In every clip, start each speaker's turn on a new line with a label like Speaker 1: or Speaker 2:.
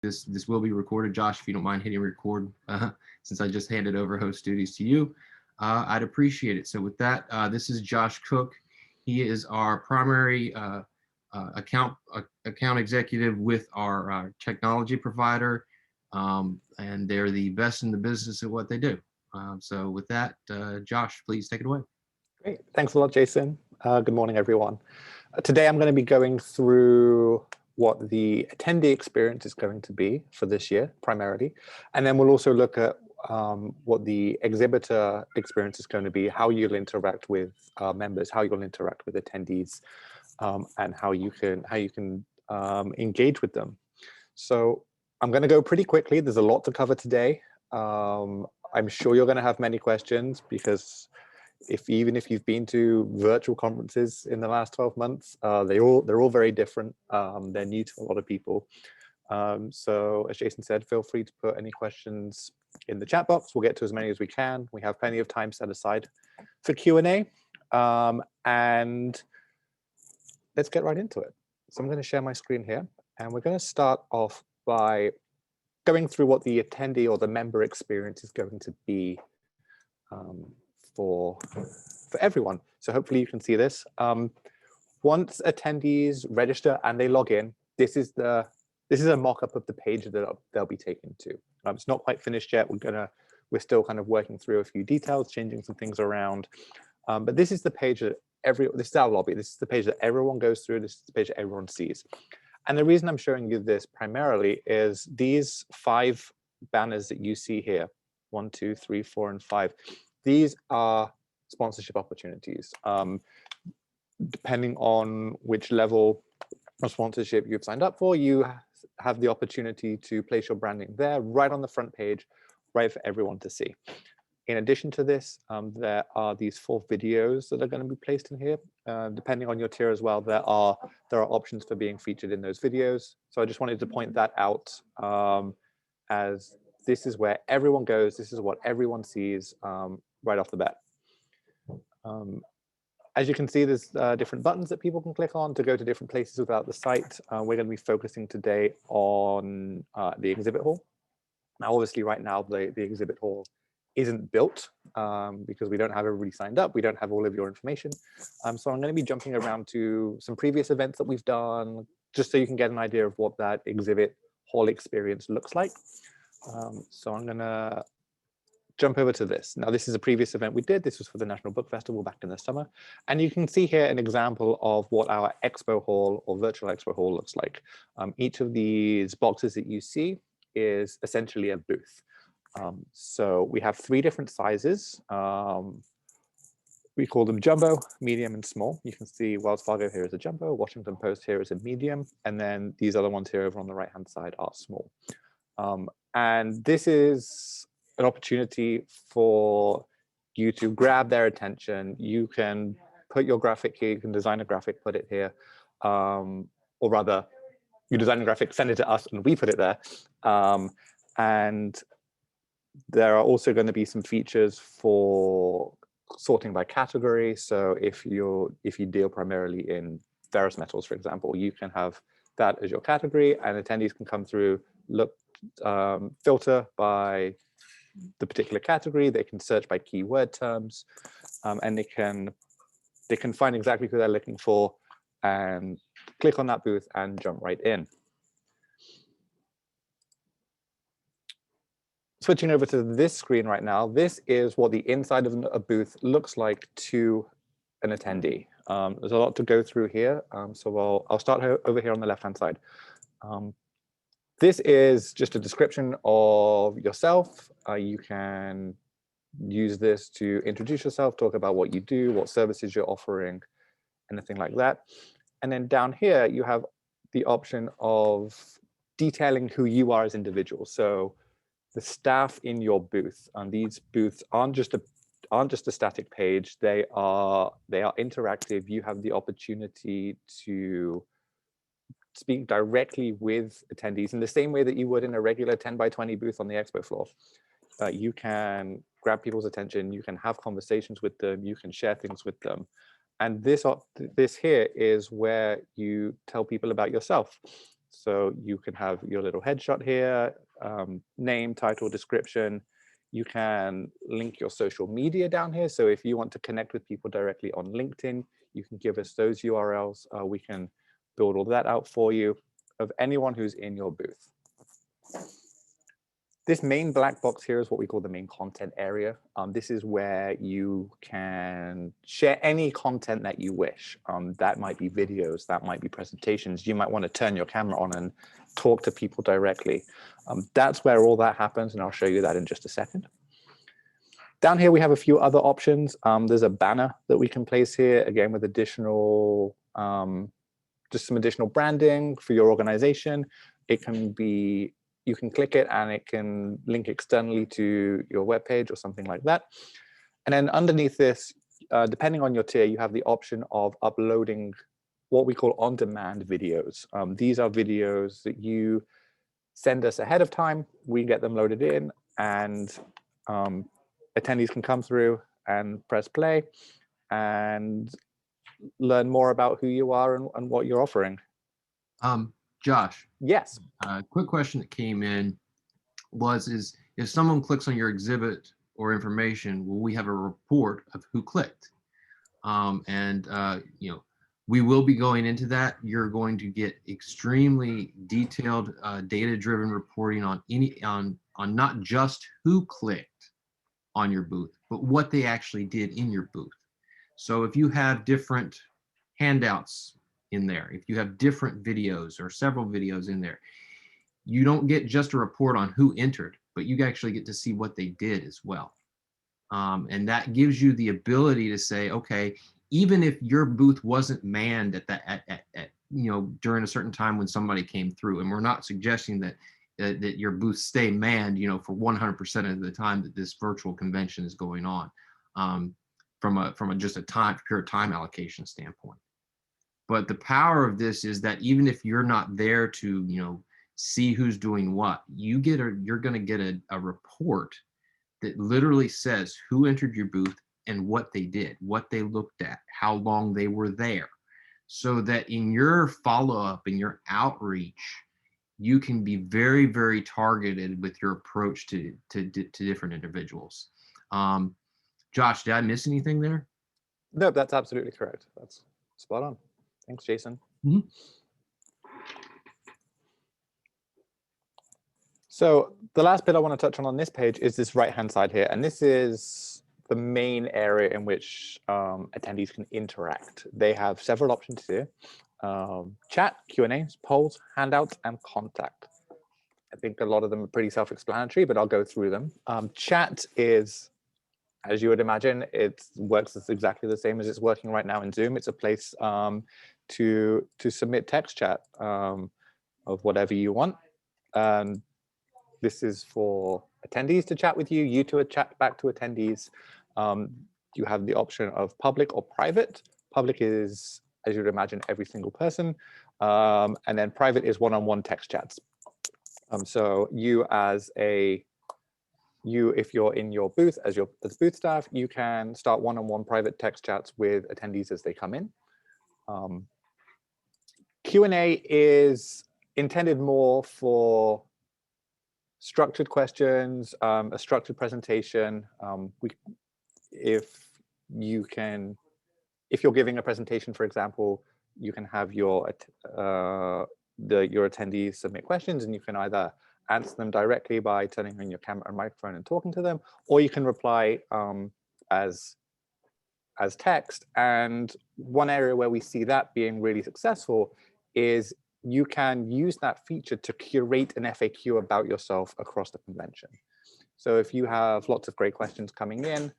Speaker 1: This will be recorded. Josh, if you don't mind hitting record, since I just handed over host duties to you, I'd appreciate it. So with that, this is Josh Cook. He is our primary account executive with our technology provider, and they're the best in the business at what they do. So with that, Josh, please take it away.
Speaker 2: Great. Thanks a lot, Jason. Good morning, everyone. Today, I'm going to be going through what the attendee experience is going to be for this year, primarily. And then we'll also look at what the exhibitor experience is going to be, how you'll interact with members, how you'll interact with attendees, and how you can engage with them. So I'm going to go pretty quickly. There's a lot to cover today. I'm sure you're going to have many questions because even if you've been to virtual conferences in the last 12 months, they're all very different. They're new to a lot of people. So as Jason said, feel free to put any questions in the chat box. We'll get to as many as we can. We have plenty of time set aside for Q&A. And let's get right into it. So I'm going to share my screen here, and we're going to start off by going through what the attendee or the member experience is going to be for everyone. So hopefully you can see this. Once attendees register and they log in, this is a mock-up of the page that they'll be taken to. It's not quite finished yet. We're still kind of working through a few details, changing some things around. But this is the page that this is our lobby. This is the page that everyone goes through. This is the page that everyone sees. And the reason I'm showing you this primarily is these 5 banners that you see here, 1, 2, 3, 4, and 5. These are sponsorship opportunities. Depending on which level of sponsorship you've signed up for, you have the opportunity to place your branding there, right on the front page, right for everyone to see. In addition to this, there are these 4 videos that are going to be placed in here. Depending on your tier as well, there are options for being featured in those videos. So I just wanted to point that out as this is where everyone goes. This is what everyone sees right off the bat. As you can see, there's different buttons that people can click on to go to different places throughout the site. We're going to be focusing today on the exhibit hall. Now, obviously, right now, the exhibit hall isn't built because we don't have everybody signed up. We don't have all of your information. So I'm going to be jumping around to some previous events that we've done, just so you can get an idea of what that exhibit hall experience looks like. So I'm going to jump over to this. Now, this is a previous event we did. This was for the National Book Festival back in the summer. And you can see here an example of what our expo hall or virtual expo hall looks like. Each of these boxes that you see is essentially a booth. So we have 3 different sizes. We call them jumbo, medium, and small. You can see Wells Fargo here is a jumbo, Washington Post here is a medium, and then these other ones here over on the right-hand side are small. And this is an opportunity for you to grab their attention. You can put your graphic here, you can design a graphic, put it here, or rather, you design a graphic, send it to us, and we put it there. And there are also going to be some features for sorting by category. So if you deal primarily in ferrous metals, for example, you can have that as your category, and attendees can come through, look, filter by the particular category. They can search by keyword terms, and they can find exactly who they're looking for and click on that booth and jump right in. Switching over to this screen right now, this is what the inside of a booth looks like to an attendee. There's a lot to go through here, so I'll start over here on the left-hand side. This is just a description of yourself. You can use this to introduce yourself, talk about what you do, what services you're offering, anything like that. And then down here, you have the option of detailing who you are as individuals. So the staff in your booth, and these booths aren't just a static page. They are interactive. You have the opportunity to speak directly with attendees in the same way that you would in a regular 10 by 20 booth on the expo floor. You can grab people's attention, you can have conversations with them, you can share things with them. And this here is where you tell people about yourself. So you can have your little headshot here, name, title, description. You can link your social media down here. So if you want to connect with people directly on LinkedIn, you can give us those URLs. We can build all that out for you of anyone who's in your booth. This main black box here is what we call the main content area. This is where you can share any content that you wish. That might be videos, that might be presentations. You might want to turn your camera on and talk to people directly. That's where all that happens, and I'll show you that in just a second. Down here, we have a few other options. There's a banner that we can place here, again, with additional, just some additional branding for your organization. It can be, you can click it and it can link externally to your webpage or something like that. And then underneath this, depending on your tier, you have the option of uploading what we call on-demand videos. These are videos that you send us ahead of time. We get them loaded in, and attendees can come through and press play and learn more about who you are and what you're offering.
Speaker 1: Josh.
Speaker 2: Yes.
Speaker 1: Quick question that came in is if someone clicks on your exhibit or information, will we have a report of who clicked? You know, we will be going into that. You're going to get extremely detailed data-driven reporting on not just who clicked on your booth, but what they actually did in your booth. So if you have different handouts in there, if you have different videos or several videos in there, you don't get just a report on who entered, but you actually get to see what they did as well. And that gives you the ability to say, okay, even if your booth wasn't manned at you know, during a certain time when somebody came through, and we're not suggesting that that your booth stay manned, you know, for 100% of the time that this virtual convention is going on, from just a pure time allocation standpoint. But the power of this is that even if you're not there to, you know, see who's doing what, you're going to get a report that literally says who entered your booth and what they did, what they looked at, how long they were there, so that in your follow-up and your outreach, you can be very, very targeted with your approach to different individuals. Josh, did I miss anything there?
Speaker 2: No, that's absolutely correct. That's spot on. Thanks, Jason.
Speaker 1: Mm-hmm.
Speaker 2: So the last bit I want to touch on this page is this right-hand side here. And this is the main area in which attendees can interact. They have several options here: chat, Q&As, polls, handouts, and contact. I think a lot of them are pretty self-explanatory, but I'll go through them. Chat is, as you would imagine, it works exactly the same as it's working right now in Zoom. It's a place to submit text chat of whatever you want. This is for attendees to chat with you, you to chat back to attendees. You have the option of public or private. Public is, as you would imagine, every single person. And then private is one-on-one text chats. So if you're in your booth as booth staff, you can start one-on-one private text chats with attendees as they come in. Q&A is intended more for structured questions, a structured presentation. If you're giving a presentation, for example, you can have your attendees submit questions, and you can either answer them directly by turning on your camera and microphone and talking to them, or you can reply as text. And one area where we see that being really successful is you can use that feature to curate an FAQ about yourself across the convention. So if you have lots of great questions coming in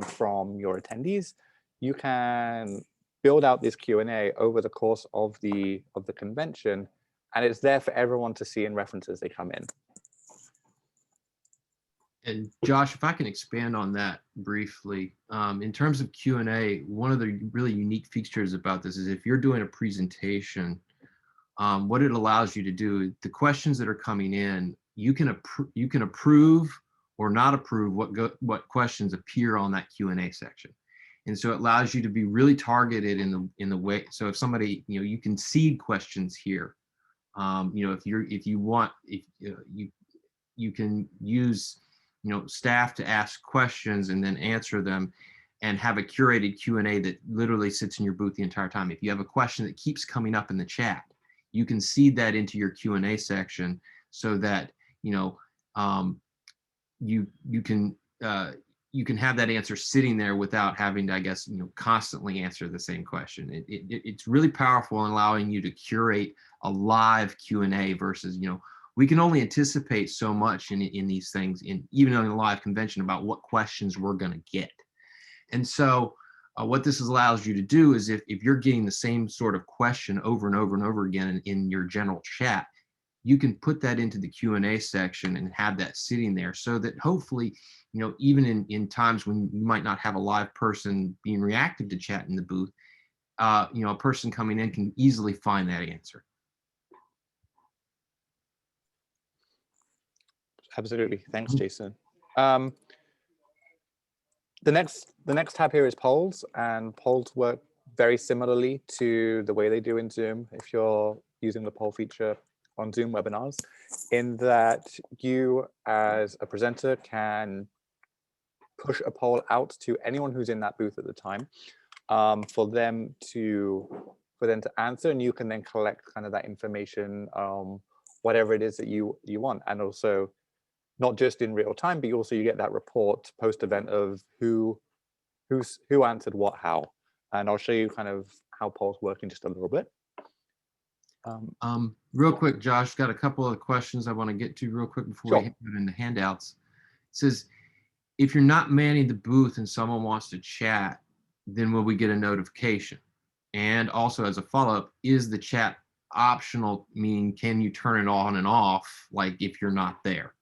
Speaker 2: from your attendees, you can build out this Q&A over the course of the convention, and it's there for everyone to see and reference as they come in.
Speaker 1: And Josh, if I can expand on that briefly, in terms of Q&A, one of the really unique features about this is if you're doing a presentation, what it allows you to do, the questions that are coming in, you can approve or not approve what questions appear on that Q&A section. And so it allows you to be really targeted in the way. So if somebody, you know, you can seed questions here You know, if you want, if you can use, you know, staff to ask questions and then answer them, and have a curated Q&A that literally sits in your booth the entire time. If you have a question that keeps coming up in the chat, you can seed that into your Q&A section, so that, you know, you can have that answer sitting there without having to, I guess, you know, constantly answer the same question. It's really powerful in allowing you to curate a live Q&A versus, you know, we can only anticipate so much in these things, even in a live convention, about what questions we're going to get. And so what this allows you to do is, if you're getting the same sort of question over and over and over again in your general chat, you can put that into the Q&A section and have that sitting there, so that hopefully, you know, even in times when you might not have a live person being reactive to chat in the booth, you know, a person coming in can easily find that answer.
Speaker 2: Absolutely. Thanks, Jason. The next tab here is polls, and polls work very similarly to the way they do in Zoom if you're using the poll feature on Zoom webinars, in that you as a presenter can push a poll out to anyone who's in that booth at the time, for them to answer, and you can then collect kind of that information, whatever it is that you want. And also, not just in real time, but also you get that report post-event of who answered what, how. And I'll show you kind of how polls work in just a little bit.
Speaker 1: Real quick, Josh, got a couple of questions I want to get to real quick before
Speaker 2: Sure.
Speaker 1: we get into handouts. It says, if you're not manning the booth and someone wants to chat, then will we get a notification? And also, as a follow-up, is the chat optional, meaning can you turn it on and off, like if you're not there?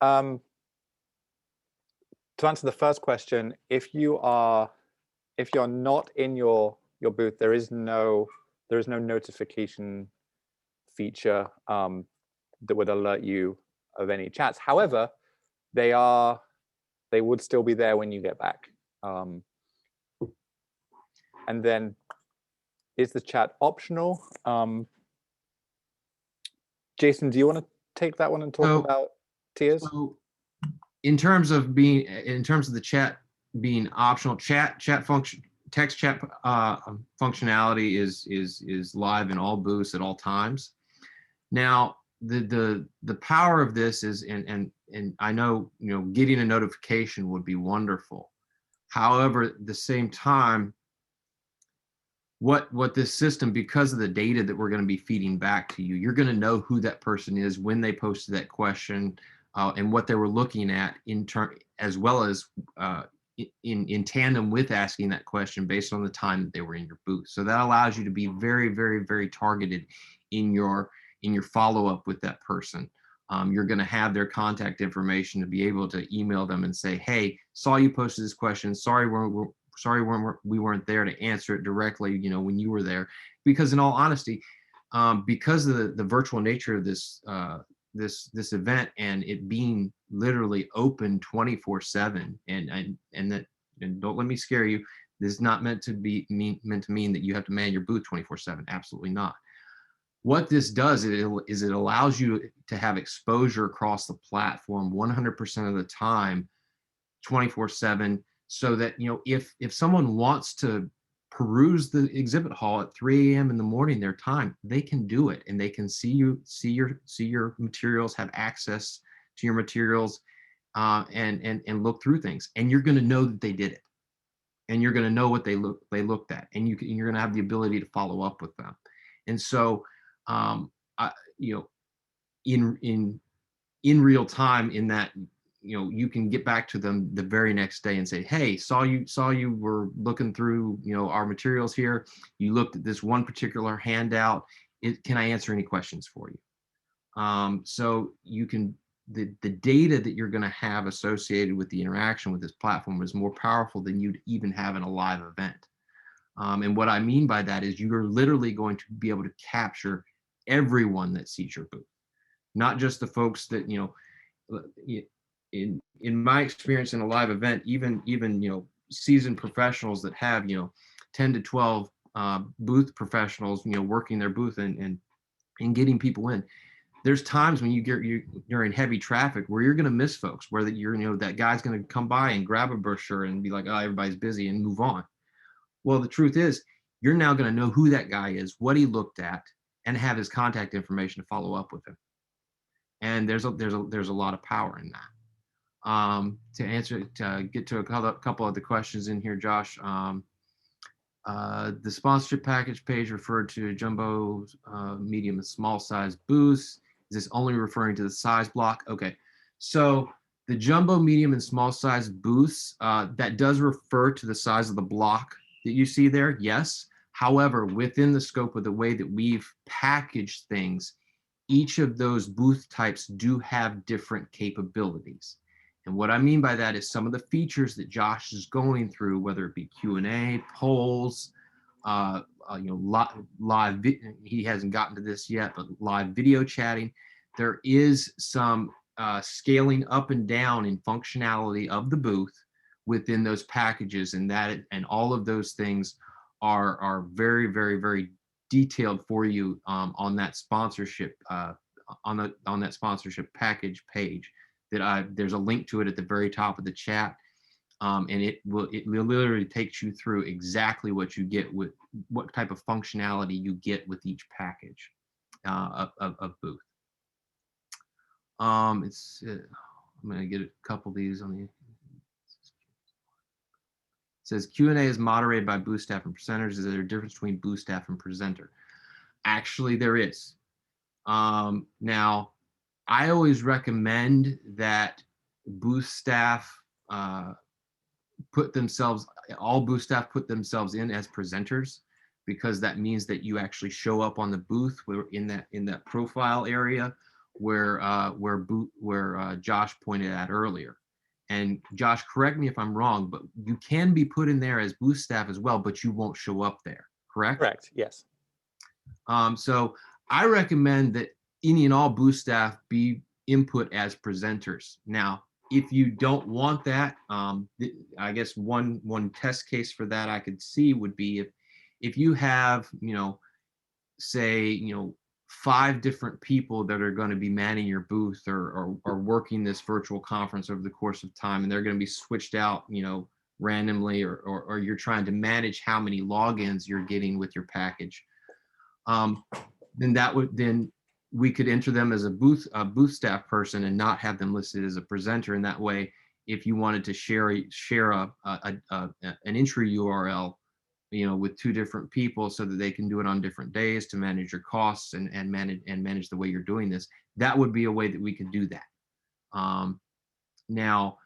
Speaker 2: To answer the first question, if you're not in your booth, there is no notification feature that would alert you of any chats. However, they would still be there when you get back. And then, is the chat optional? Jason, do you want to take that one and talk about tiers?
Speaker 1: So in terms of the chat being optional, chat function, text chat functionality is live in all booths at all times. Now, the power of this is, and I know, you know, getting a notification would be wonderful. However, at the same time, what this system, because of the data that we're going to be feeding back to you, you're going to know who that person is when they posted that question, and what they were looking at as well as in tandem with asking that question based on the time that they were in your booth. So that allows you to be very, very, very targeted in your follow-up with that person. You're going to have their contact information to be able to email them and say, hey, saw you posted this question. Sorry we weren't there to answer it directly, you know, when you were there. Because in all honesty, because of the virtual nature of this this event, and it being literally open 24/7, and don't let me scare you, this is not meant to mean that you have to man your booth 24/7. Absolutely not. What this does is it allows you to have exposure across the platform 100% of the time, 24/7, so that, you know, if someone wants to peruse the exhibit hall at 3 a.m. in the morning their time, they can do it, and they can see your materials, have access to your materials, and look through things, and you're going to know that they did it, and you're going to know what they looked at, and you're going to have the ability to follow up with them. And so, you know, in real time, in that, you know, you can get back to them the very next day and say, hey, saw you were looking through, you know, our materials here. You looked at this one particular handout. Can I answer any questions for you? So you can, the data that you're going to have associated with the interaction with this platform is more powerful than you'd even have in a live event. And what I mean by that is you're literally going to be able to capture everyone that sees your booth, not just the folks that, you know, in my experience in a live event, even you know, seasoned professionals that have, you know, 10 to 12 booth professionals, working their booth and getting people in. There's times when you're in heavy traffic where you're going to miss folks, where that guy's going to come by and grab a brochure and be like, oh, everybody's busy, and move on. Well, the truth is, you're now going to know who that guy is, what he looked at, and have his contact information to follow up with him. And there's a lot of power in that. To get to a couple of the questions in here, Josh. The sponsorship package page referred to jumbo, medium, and small size booths. Is this only referring to the size block? Okay, so the jumbo, medium, and small size booths, that does refer to the size of the block that you see there, yes. However, within the scope of the way that we've packaged things, each of those booth types do have different capabilities. And what I mean by that is some of the features that Josh is going through, whether it be Q&A, polls, live, he hasn't gotten to this yet, but live video chatting, there is some scaling up and down in functionality of the booth within those packages, and all of those things are very, very, very detailed for you on that sponsorship on that sponsorship package page. There's a link to it at the very top of the chat, and it literally takes you through exactly what you get with what type of functionality you get with each package of booth. I'm going to get a couple of these on the. It says Q&A is moderated by booth staff and presenters. Is there a difference between booth staff and presenter? Actually, there is. Now, I always recommend that booth staff all booth staff put themselves in as presenters, because that means that you actually show up on the booth in that profile area where Josh pointed at earlier. And Josh, correct me if I'm wrong, but you can be put in there as booth staff as well, but you won't show up there, correct?
Speaker 2: Correct, yes.
Speaker 1: So I recommend that any and all booth staff be input as presenters. Now, if you don't want that, I guess one test case for that I could see would be if you have, say, 5 different people that are going to be manning your booth or working this virtual conference over the course of time, and they're going to be switched out, randomly, or you're trying to manage how many logins you're getting with your package, then we could enter them as a booth staff person and not have them listed as a presenter. And that way, if you wanted to share an entry URL, with 2 different people so that they can do it on different days to manage your costs and manage the way you're doing this, that would be a way that we could do that. Now,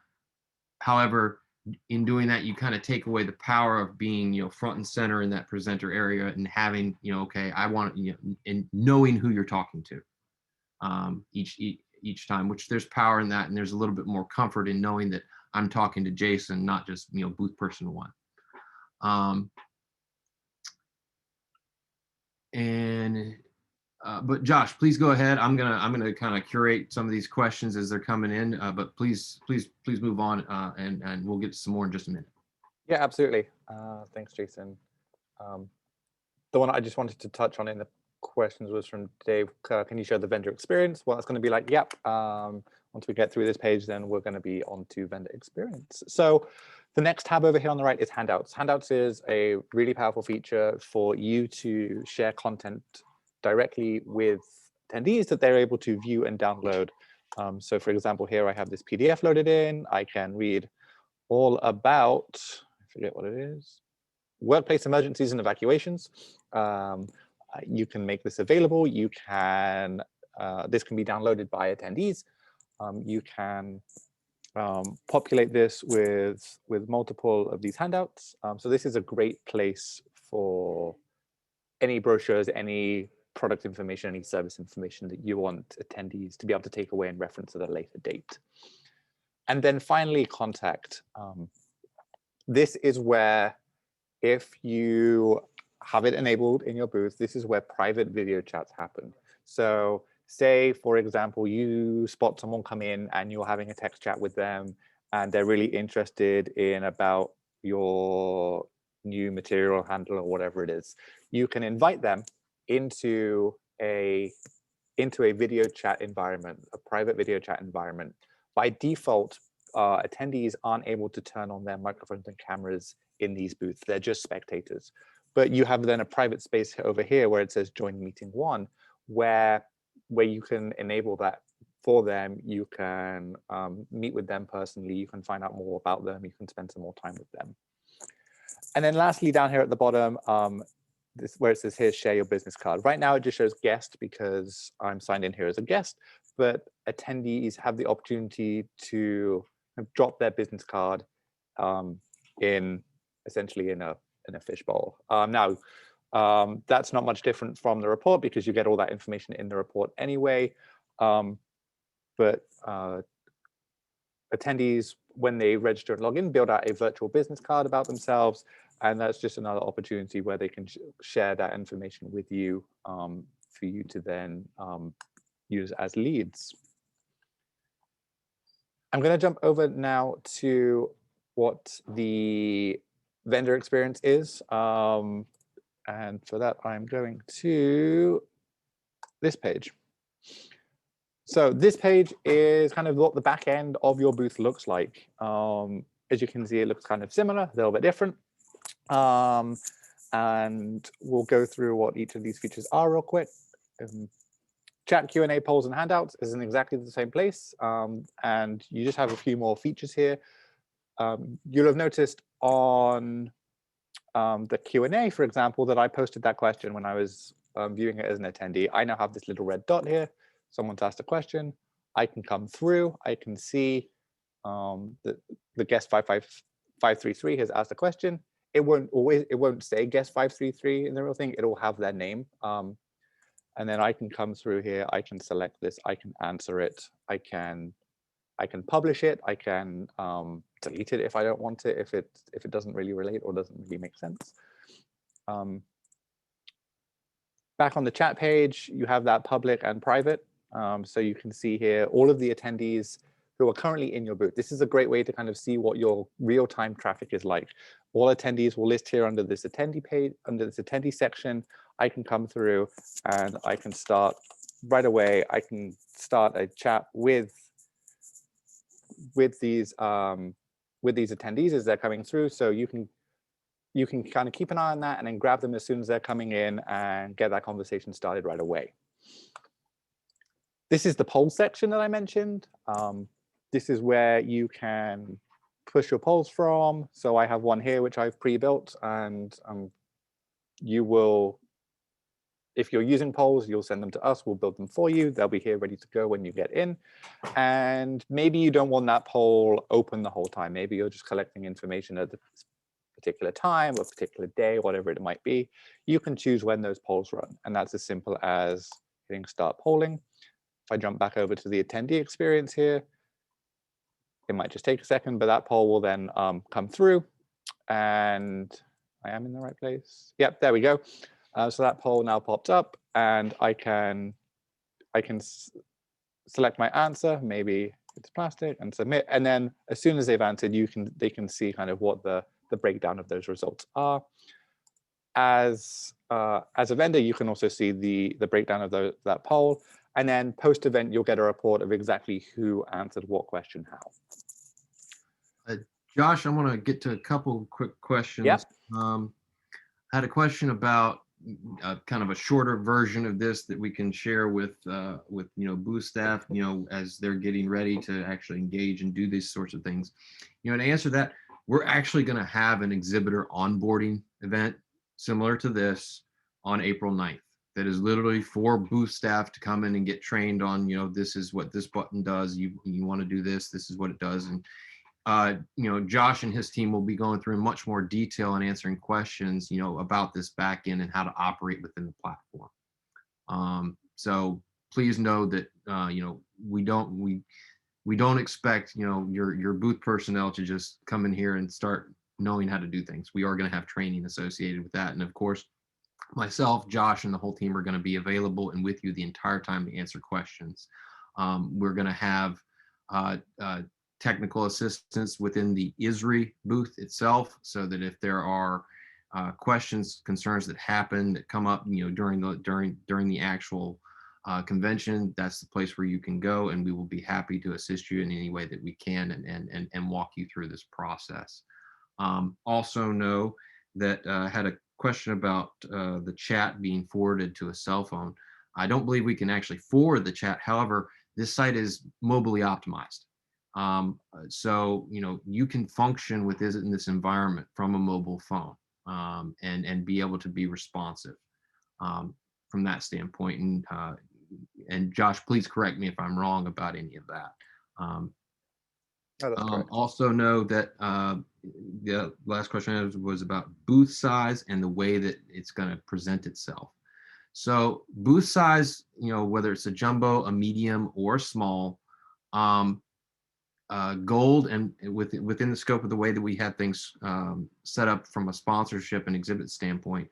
Speaker 1: however, in doing that, you kind of take away the power of being, front and center in that presenter area and having, okay, I want, and knowing who you're talking to each time, which there's power in that. And there's a little bit more comfort in knowing that I'm talking to Jason, not just, booth person 1. But Josh, please go ahead. I'm gonna kind of curate some of these questions as they're coming in. But please move on, and we'll get to some more in just a minute.
Speaker 2: Yeah, absolutely. Thanks, Jason. The one I just wanted to touch on in the questions was from Dave. Can you show the vendor experience? Well, it's going to be like, yep. Once we get through this page, then we're going to be on to vendor experience. So the next tab over here on the right is handouts. Handouts is a really powerful feature for you to share content directly with attendees that they're able to view and download. So for example, here I have this PDF loaded in. I can read all about, I forget what it is, workplace emergencies and evacuations. You can make this available. You can, this can be downloaded by attendees. You can populate this with multiple of these handouts. So this is a great place for any brochures, any product information, any service information that you want attendees to be able to take away and reference at a later date. And then finally, contact. This is where, if you have it enabled in your booth, this is where private video chats happen. So say, for example, you spot someone come in and you're having a text chat with them and they're really interested in about your new material handler or whatever it is, you can invite them into a video chat environment, a private video chat environment. By default, attendees aren't able to turn on their microphones and cameras in these booths. They're just spectators. But you have then a private space over here where it says join meeting one, where you can enable that for them. You can meet with them personally. You can find out more about them. You can spend some more time with them. And then lastly, down here at the bottom, this where it says here, share your business card. Right now, it just shows guest because I'm signed in here as a guest, but attendees have the opportunity to drop their business card essentially in a fishbowl. Now, that's not much different from the report because you get all that information in the report anyway. But attendees, when they register and log in, build out a virtual business card about themselves. And that's just another opportunity where they can share that information with you for you to then use as leads. I'm going to jump over now to what the vendor experience is. And for that, I'm going to this page. So this page is kind of what the back end of your booth looks like. As you can see, it looks kind of similar, a little bit different. And we'll go through what each of these features are real quick. Chat, Q&A, polls, and handouts is in exactly the same place. And you just have a few more features here. You'll have noticed on the Q&A, for example, that I posted that question when I was viewing it as an attendee. I now have this little red dot here. Someone's asked a question. I can come through. I can see that the guest 533 has asked a question. It won't say guest 533 in the real thing. It'll have their name. And then I can come through here. I can select this. I can answer it. I can publish it. I can delete it if I don't want it. If it doesn't really relate or doesn't really make sense. Back on the chat page, you have that public and private. So you can see here all of the attendees who are currently in your booth. This is a great way to kind of see what your real-time traffic is like. All attendees will list here under this attendee page, under this attendee section. I can come through and I can start right away. I can start a chat with these attendees as they're coming through. So you can kind of keep an eye on that and then grab them as soon as they're coming in and get that conversation started right away. This is the poll section that I mentioned. This is where you can push your polls from. So I have one here, which I've pre-built, and you will, if you're using polls, you'll send them to us. We'll build them for you. They'll be here ready to go when you get in. And maybe you don't want that poll open the whole time. Maybe you're just collecting information at the particular time or particular day, whatever it might be. You can choose when those polls run. And that's as simple as hitting start polling. If I jump back over to the attendee experience here, it might just take a second, but that poll will then come through. And I am in the right place. Yep, there we go. So that poll now popped up, and I can select my answer. Maybe it's plastic, and submit. And then as soon as they've answered, they can see kind of what the breakdown of those results are. As a vendor, you can also see the breakdown of that poll. And then post-event, you'll get a report of exactly who answered what question how.
Speaker 1: Josh, I want to get to a couple quick questions.
Speaker 2: Yep.
Speaker 1: I had a question about kind of a shorter version of this that we can share with booth staff, as they're getting ready to actually engage and do these sorts of things. To answer that, we're actually going to have an exhibitor onboarding event similar to this on April 9th. That is literally for booth staff to come in and get trained on, this is what this button does. You want to do this. This is what it does. And Josh and his team will be going through in much more detail and answering questions, about this back end and how to operate within the platform. So please know that, we don't expect, your booth personnel to just come in here and start knowing how to do things. We are going to have training associated with that. And of course, myself, Josh, and the whole team are going to be available and with you the entire time to answer questions. We're going to have technical assistance within the ISRI booth itself, so that if there are questions, concerns that happen, that come up, during the actual convention, that's the place where you can go, and we will be happy to assist you in any way that we can and walk you through this process. Also know that I had a question about the chat being forwarded to a cell phone. I don't believe we can actually forward the chat. However, this site is mobilely optimized. So, you can function in this environment from a mobile phone and be able to be responsive from that standpoint. And Josh, please correct me if I'm wrong about any of that.
Speaker 2: Oh, that's correct.
Speaker 1: Also know that the last question was about booth size and the way that it's going to present itself. So booth size, whether it's a jumbo, a medium, or small, gold, and within the scope of the way that we have things set up from a sponsorship and exhibit standpoint,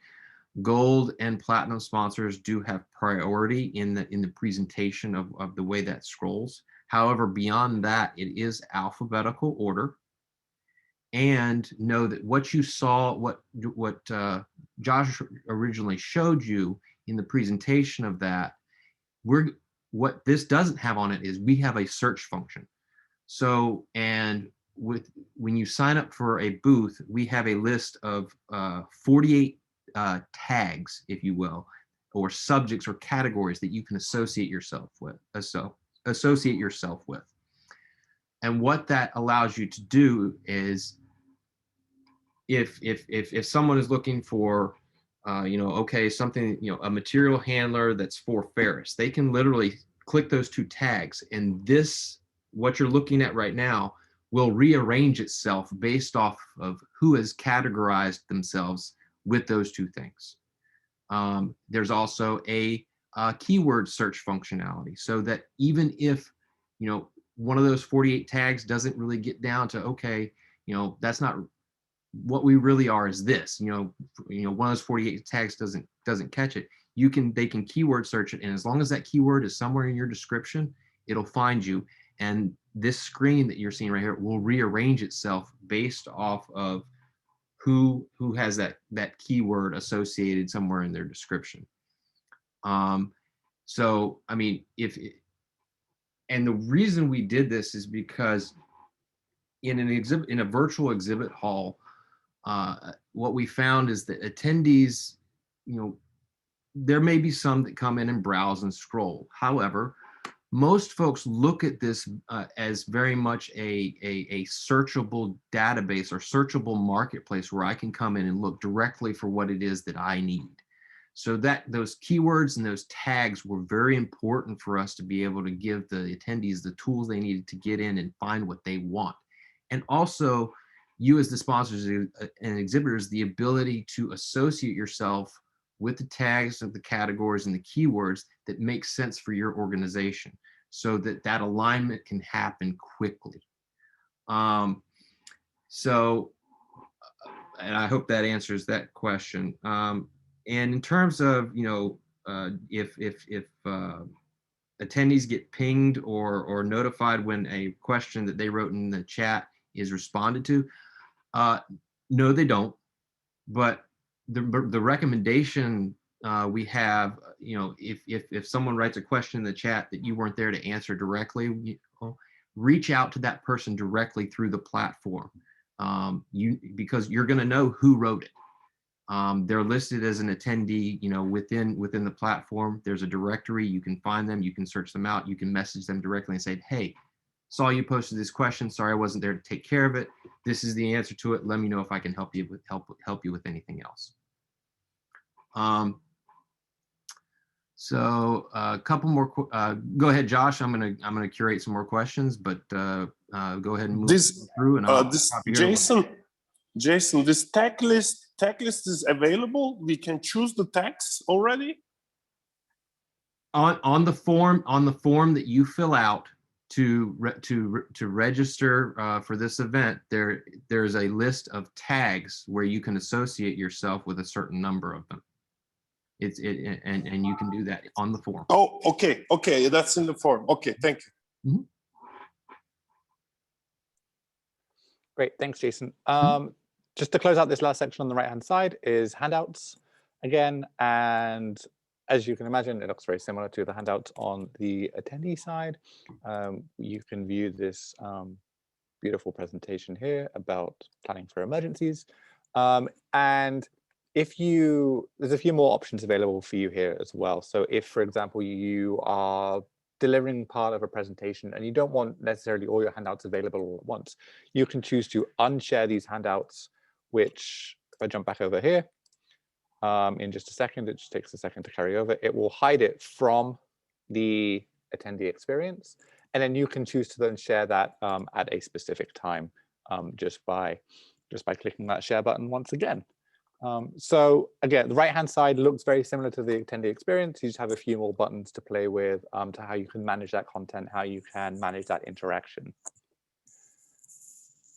Speaker 1: gold and platinum sponsors do have priority in the presentation of the way that scrolls. However, beyond that, it is alphabetical order. And know that what you saw, what Josh originally showed you in the presentation of that, what this doesn't have on it is we have a search function. So, and when you sign up for a booth, we have a list of 48 tags, if you will, or subjects or categories that you can associate yourself with. And what that allows you to do is, if someone is looking for, okay, something, a material handler that's for ferrous, they can literally click those two tags, and what you're looking at right now will rearrange itself based off of who has categorized themselves with those two things. There's also a keyword search functionality, so that even if, one of those 48 tags doesn't really get down to, okay, that's not what we really are, is this, one of those 48 tags doesn't catch it, they can keyword search it, and as long as that keyword is somewhere in your description, it'll find you. And this screen that you're seeing right here will rearrange itself based off of who has that keyword associated somewhere in their description. So, I mean, and the reason we did this is because in a virtual exhibit hall, what we found is that attendees, there may be some that come in and browse and scroll. However, most folks look at this as very much a searchable database or searchable marketplace where I can come in and look directly for what it is that I need. So that those keywords and those tags were very important for us to be able to give the attendees the tools they needed to get in and find what they want. And also, you as the sponsors and exhibitors, the ability to associate yourself with the tags of the categories and the keywords that make sense for your organization, so that alignment can happen quickly. So, and I hope that answers that question. And in terms of, if attendees get pinged or notified when a question that they wrote in the chat is responded to, no, they don't. But the recommendation we have, if someone writes a question in the chat that you weren't there to answer directly, reach out to that person directly through the platform, because you're going to know who wrote it. They're listed as an attendee, within the platform. There's a directory. You can find them. You can search them out. You can message them directly and say, hey, saw you posted this question. Sorry, I wasn't there to take care of it. This is the answer to it. Let me know if I can help you with anything else. So a couple more. Go ahead, Josh. I'm gonna curate some more questions, but go ahead and move through. And
Speaker 3: Jason, this tag list is available. We can choose the tags already.
Speaker 1: On the form that you fill out to register for this event, there's a list of tags where you can associate yourself with a certain number of them. And you can do that on the form.
Speaker 3: Oh, okay, that's in the form. Okay, thank you.
Speaker 2: Great, thanks, Jason. just to close out this last section on the right-hand side is handouts again. And as you can imagine, it looks very similar to the handouts on the attendee side. You can view this beautiful presentation here about planning for emergencies. And if there's a few more options available for you here as well. So if, for example, you are delivering part of a presentation and you don't want necessarily all your handouts available all at once, you can choose to unshare these handouts, which if I jump back over here in just a second, it just takes a second to carry over. It will hide it from the attendee experience. And then you can choose to then share that at a specific time just by clicking that share button once again. So again, the right-hand side looks very similar to the attendee experience. You just have a few more buttons to play with to how you can manage that content, how you can manage that interaction.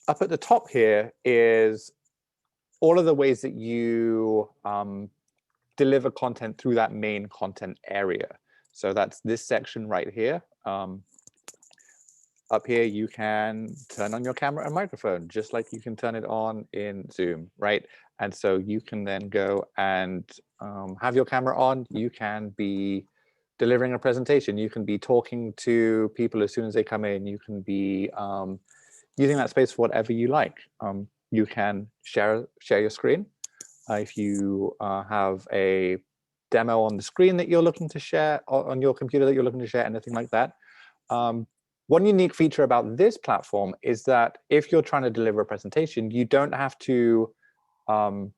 Speaker 2: Up at the top here is all of the ways that you deliver content through that main content area. So that's this section right here. Up here, you can turn on your camera and microphone, just like you can turn it on in Zoom, right? And so you can then go and have your camera on. You can be delivering a presentation. You can be talking to people as soon as they come in. You can be using that space for whatever you like. You can share your screen. If you have a demo on the screen that you're looking to share, or on your computer that you're looking to share, anything like that. One unique feature about this platform is that if you're trying to deliver a presentation, you don't have to open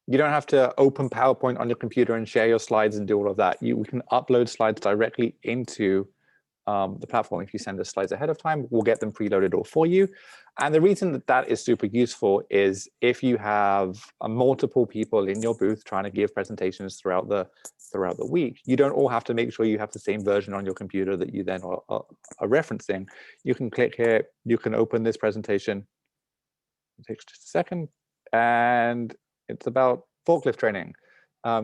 Speaker 2: PowerPoint on your computer and share your slides and do all of that. We can upload slides directly into the platform. If you send us slides ahead of time, we'll get them preloaded all for you. And the reason that that is super useful is if you have multiple people in your booth trying to give presentations throughout the week, you don't all have to make sure you have the same version on your computer that you then are referencing. You can click here, you can open this presentation. It takes just a second, and it's about forklift training.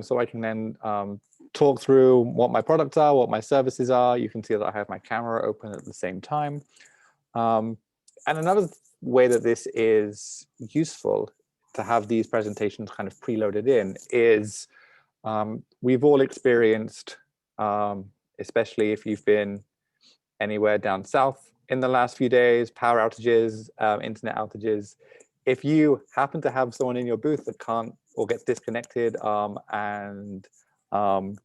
Speaker 2: So I can then talk through what my products are, what my services are. You can see that I have my camera open at the same time. And another way that this is useful to have these presentations kind of preloaded in is we've all experienced, especially if you've been anywhere down south in the last few days, power outages, internet outages. If you happen to have someone in your booth that can't or gets disconnected and has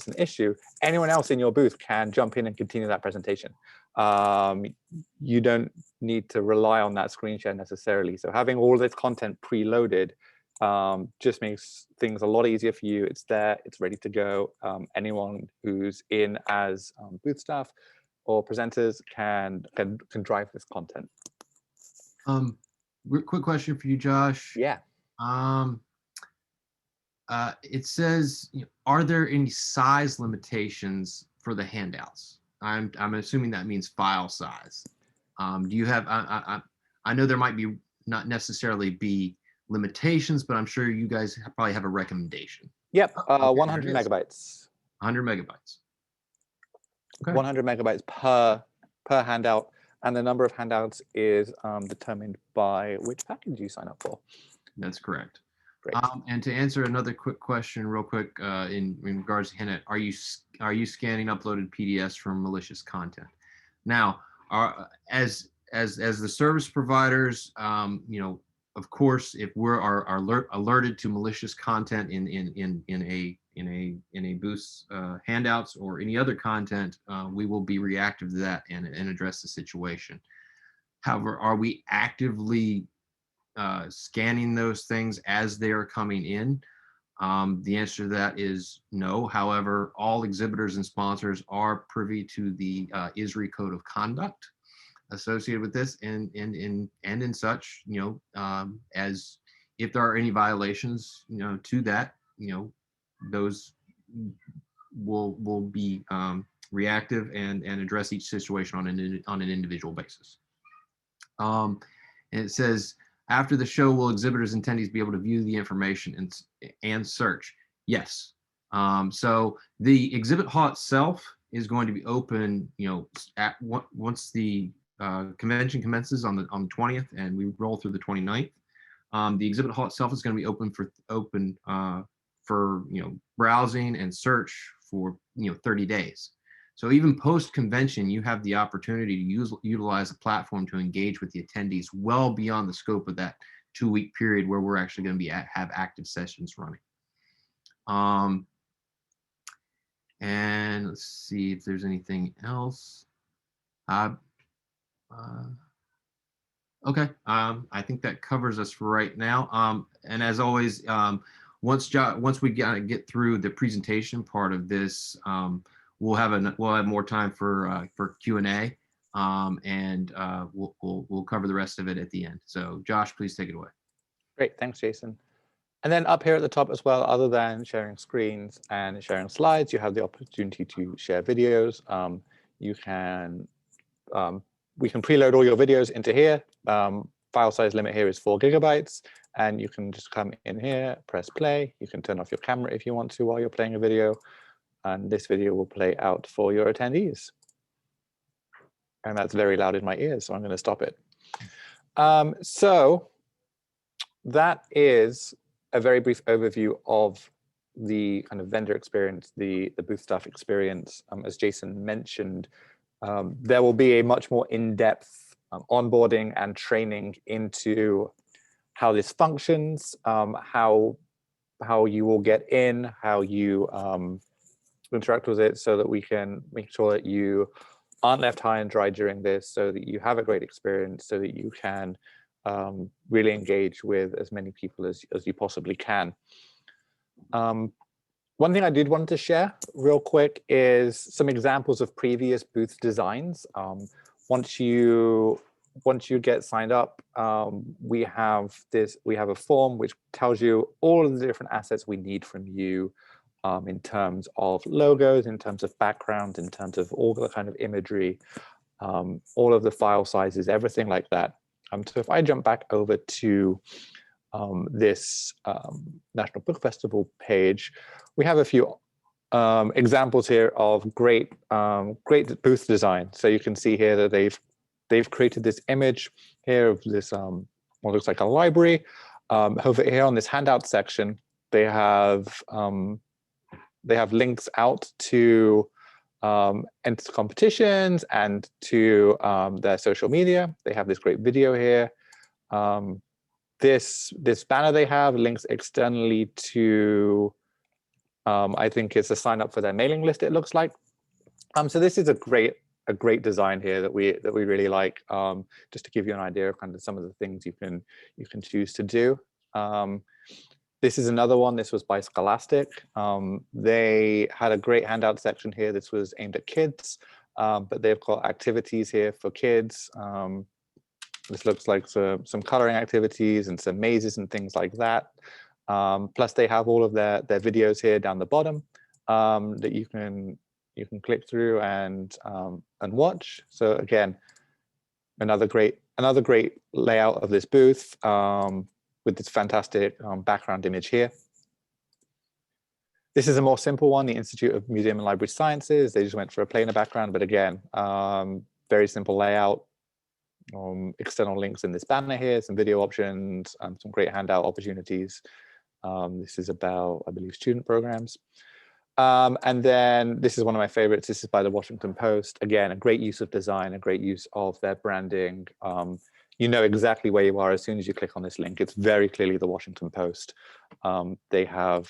Speaker 2: an issue, anyone else in your booth can jump in and continue that presentation. You don't need to rely on that screen share necessarily. So having all this content preloaded just makes things a lot easier for you. It's there, it's ready to go. Anyone who's in as booth staff or presenters can drive this content.
Speaker 1: Quick question for you, Josh.
Speaker 2: Yeah.
Speaker 1: It says, are there any size limitations for the handouts? I'm assuming that means file size. Do you have? I know there might be not necessarily be limitations, but I'm sure you guys probably have a recommendation.
Speaker 2: Yep.
Speaker 1: Okay,
Speaker 2: 100 megabytes.
Speaker 1: 100 megabytes. Okay.
Speaker 2: 100 megabytes per handout, and the number of handouts is determined by which package you sign up for.
Speaker 1: That's correct.
Speaker 2: Great.
Speaker 1: And to answer another quick question real quick in regards to handout, are you scanning uploaded PDFs from malicious content? Now, as the service providers, of course, if we're alerted to malicious content in a booth's handouts or any other content, we will be reactive to that and address the situation. However, are we actively scanning those things as they are coming in? The answer to that is no. However, all exhibitors and sponsors are privy to the ISRI code of conduct associated with this, and in such, as if there are any violations, to that, those will be reactive and address each situation on an individual basis. And it says, after the show, will exhibitors and attendees be able to view the information and search? Yes. So the exhibit hall itself is going to be open, once the convention commences on the 20th, and we roll through the 29th. The exhibit hall itself is going to be open for browsing and search for 30 days. So even post convention, you have the opportunity to utilize a platform to engage with the attendees well beyond the scope of that 2-week period where we're actually going to have active sessions running. And let's see if there's anything else. Okay, I think that covers us for right now. And as always, once we get through the presentation part of this, we'll have more time for Q&A, and we'll cover the rest of it at the end. So Josh, please take it away.
Speaker 2: Great, thanks, Jason. And then up here at the top as well, other than sharing screens and sharing slides, you have the opportunity to share videos. We can preload all your videos into here. File size limit here is 4 GB, and you can just come in here, press play. You can turn off your camera if you want to while you're playing a video, and this video will play out for your attendees. And that's very loud in my ears, so I'm going to stop it. So that is a very brief overview of the kind of vendor experience, the booth staff experience. As Jason mentioned, there will be a much more in-depth onboarding and training into how this functions, how you will get in, how you interact with it, so that we can make sure that you aren't left high and dry during this, so that you have a great experience, so that you can really engage with as many people as you possibly can. One thing I did want to share real quick is some examples of previous booth designs. Once you get signed up, we have a form which tells you all of the different assets we need from you, in terms of logos, in terms of background, in terms of all the kind of imagery, all of the file sizes, everything like that. So if I jump back over to this National Book Festival page, we have a few examples here of great booth design. So you can see here that they've created this image here of this what looks like a library. Over here on this handout section, they have links out to enter competitions and to their social media. They have this great video here. This banner they have links externally to, I think it's a sign up for their mailing list, it looks like. So this is a great design here that we really like, just to give you an idea of kind of some of the things you can choose to do. This is another one. This was by Scholastic. They had a great handout section here. This was aimed at kids, but they've got activities here for kids. This looks like some coloring activities and some mazes and things like that. Plus, they have all of their videos here down the bottom that you can click through and watch. So again, another great layout of this booth, with this fantastic background image here. This is a more simple one, the Institute of Museum and Library Sciences. They just went for a plainer background, but again, very simple layout. External links in this banner here, some video options, some great handout opportunities. This is about, I believe, student programs. And then this is one of my favorites. This is by the Washington Post. Again, a great use of design, a great use of their branding. You know exactly where you are as soon as you click on this link. It's very clearly the Washington Post. They have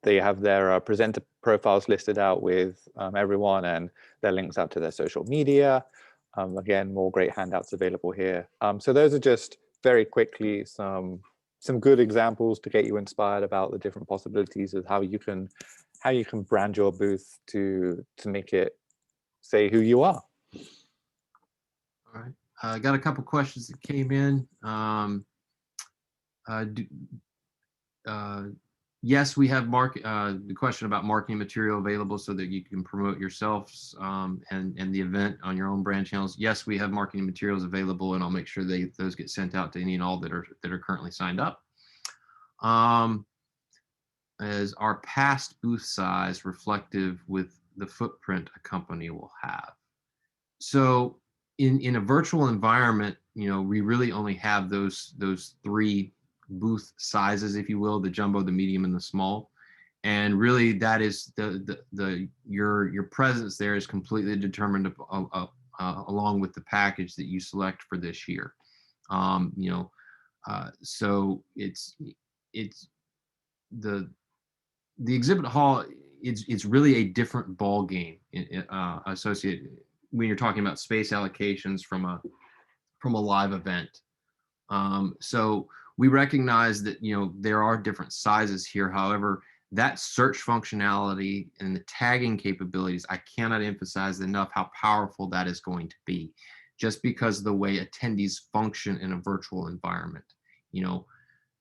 Speaker 2: their presenter profiles listed out with everyone, and their links out to their social media. Again, more great handouts available here. So those are just very quickly some good examples to get you inspired about the different possibilities of how you can brand your booth to make it say who you are.
Speaker 1: All right, I got a couple questions that came in. Yes, we have the question about marketing material available so that you can promote yourselves and the event on your own brand channels. Yes, we have marketing materials available, and I'll make sure those get sent out to any and all that are currently signed up. Is our past booth size reflective with the footprint a company will have? So in a virtual environment, we really only have those three booth sizes, if you will, the jumbo, the medium, and the small. And really, that is your presence there is completely determined along with the package that you select for this year. So it's the exhibit hall. It's really a different ball game associated when you're talking about space allocations from a live event. So we recognize that there are different sizes here. However, that search functionality and the tagging capabilities, I cannot emphasize enough how powerful that is going to be, just because of the way attendees function in a virtual environment.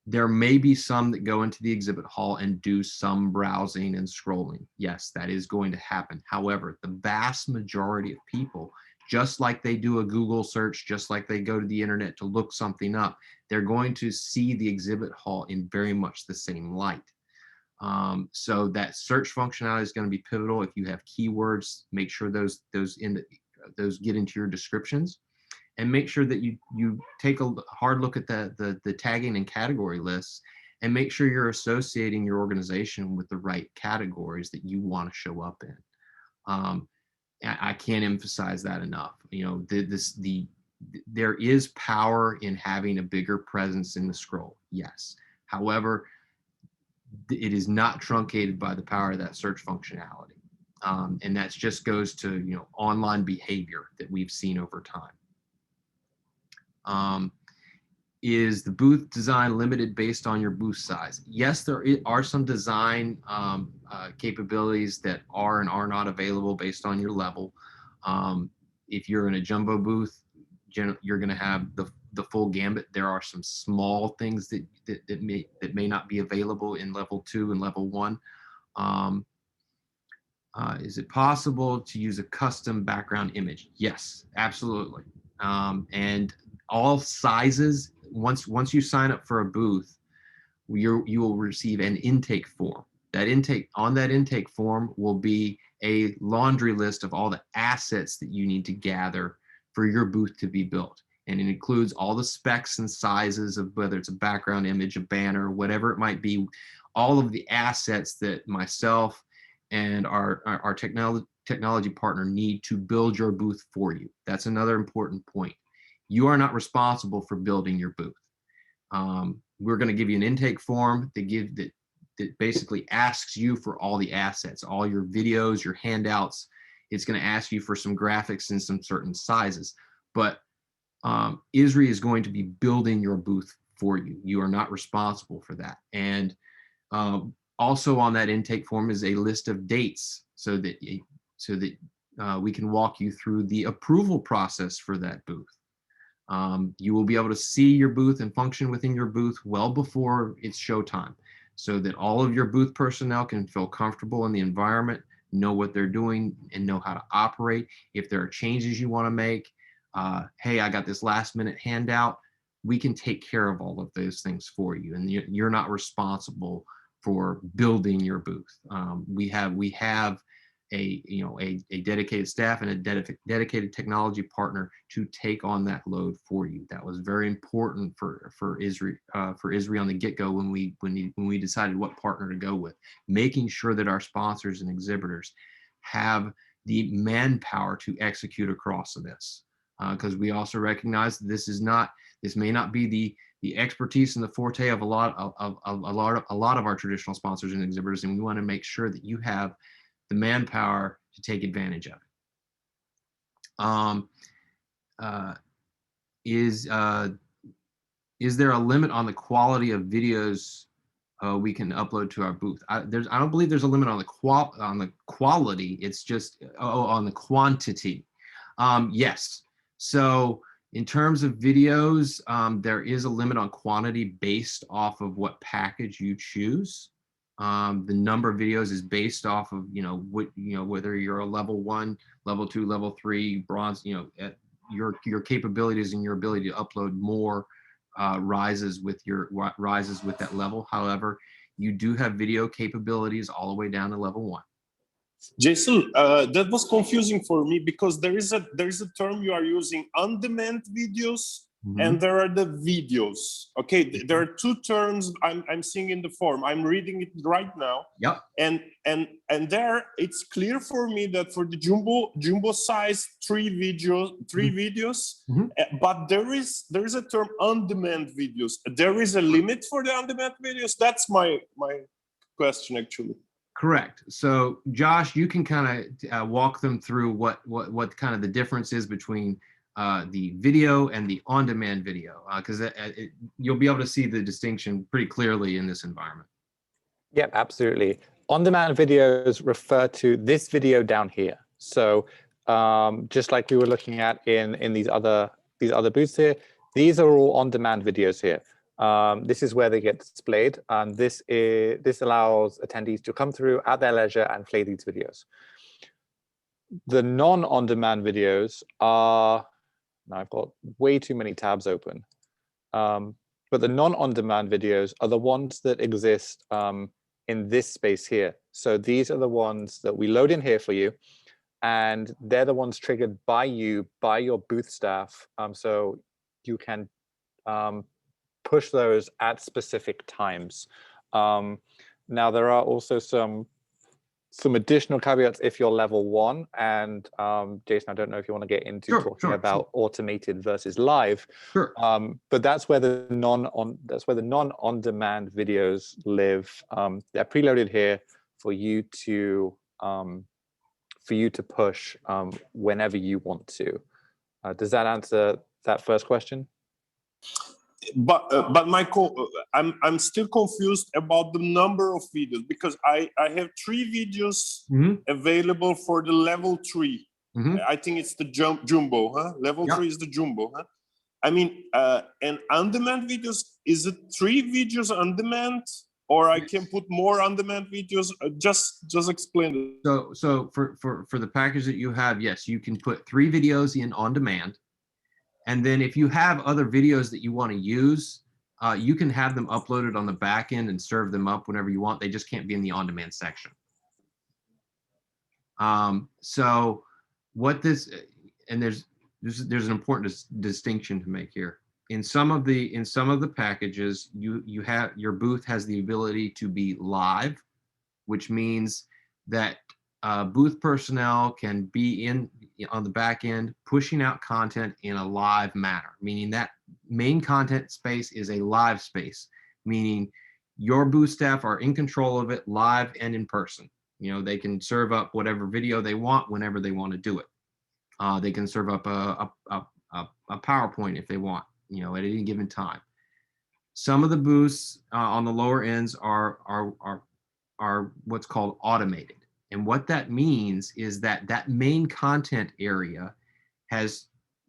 Speaker 1: There may be some that go into the exhibit hall and do some browsing and scrolling. Yes, that is going to happen. However, the vast majority of people, just like they do a Google search, just like they go to the internet to look something up, they're going to see the exhibit hall in very much the same light. So that search functionality is going to be pivotal. If you have keywords, make sure those get into your descriptions, and make sure that you take a hard look at the tagging and category lists, and make sure you're associating your organization with the right categories that you want to show up in. I can't emphasize that enough. There is power in having a bigger presence in the scroll, yes. However, it is not truncated by the power of that search functionality. And that just goes to online behavior that we've seen over time. Is the booth design limited based on your booth size? Yes, there are some design capabilities that are and are not available based on your level. If you're in a jumbo booth, you're going to have the full gambit. There are some small things that may not be available in level 2 and level 1. Is it possible to use a custom background image? Yes, absolutely. And all sizes, once you sign up for a booth, you will receive an intake form. That intake form will be a laundry list of all the assets that you need to gather for your booth to be built. And it includes all the specs and sizes of whether it's a background image, a banner, whatever it might be, all of the assets that myself and our technology partner need to build your booth for you. That's another important point. You are not responsible for building your booth. We're going to give you an intake form that basically asks you for all the assets, all your videos, your handouts. It's going to ask you for some graphics in some certain sizes, but ISRI is going to be building your booth for you. You are not responsible for that. And also on that intake form is a list of dates so that we can walk you through the approval process for that booth. You will be able to see your booth and function within your booth well before it's showtime, so that all of your booth personnel can feel comfortable in the environment, know what they're doing, and know how to operate. If there are changes you want to make, hey, I got this last minute handout, we can take care of all of those things for you, and you're not responsible for building your booth. We have a dedicated staff and a dedicated technology partner to take on that load for you. That was very important for ISRI on the get-go when we decided what partner to go with, making sure that our sponsors and exhibitors have the manpower to execute across this, because we also recognize that this may not be the expertise and the forte of a lot of our traditional sponsors and exhibitors, and we want to make sure that you have the manpower to take advantage of it. Is there a limit on the quality of videos we can upload to our booth? I don't believe there's a limit on the quality. It's just on the quantity. Yes. So in terms of videos, there is a limit on quantity based off of what package you choose. The number of videos is based off of whether you're a level 1, level 2, level 3, bronze. Your capabilities and your ability to upload more rises with that level. However, you do have video capabilities all the way down to level 1.
Speaker 3: Jason, that was confusing for me because there is a term you are using, on-demand videos, and there are the videos. Okay, there are two terms I'm seeing in the form. I'm reading it right now.
Speaker 1: Yep.
Speaker 3: And there it's clear for me that for the jumbo size three videos, but there is a term on-demand videos. There is a limit for the on-demand videos. That's my question actually.
Speaker 1: Correct. So Josh, you can kind of walk them through what kind of the difference is between the video and the on-demand video, because you'll be able to see the distinction pretty clearly in this environment.
Speaker 2: Yep, absolutely. On-demand videos refer to this video down here. So just like we were looking at in these other booths here, these are all on-demand videos here. This is where they get displayed, and this allows attendees to come through at their leisure and play these videos. The non-on-demand videos are, now I've got way too many tabs open, but the non-on-demand videos are the ones that exist in this space here. So these are the ones that we load in here for you, and they're the ones triggered by you, by your booth staff, so you can push those at specific times. Now there are also some additional caveats if you're level 1, and Jason, I don't know if you want to get into talking about automated versus live.
Speaker 1: Sure.
Speaker 2: But that's where the non-on-demand videos live. They're preloaded here for you to push whenever you want to. Does that answer that first question?
Speaker 3: But Michael, I'm still confused about the number of videos, because I have 3 videos available for the level 3. I think it's the jumbo, huh? Level 3 is the jumbo, huh? I mean, and on-demand videos, is it 3 videos on demand, or I can put more on-demand videos? Just explain it.
Speaker 1: So for the package that you have, yes, you can put 3 videos in on demand. And then if you have other videos that you want to use, you can have them uploaded on the back end and serve them up whenever you want. They just can't be in the on-demand section. So what this, and there's an important distinction to make here. In some of the packages, you have, your booth has the ability to be live, which means that booth personnel can be on the back end pushing out content in a live manner, meaning that main content space is a live space, meaning your booth staff are in control of it live and in person. You know, they can serve up whatever video they want whenever they want to do it. They can serve up a PowerPoint if they want, you know, at any given time. Some of the booths on the lower ends are what's called automated. And what that means is that main content area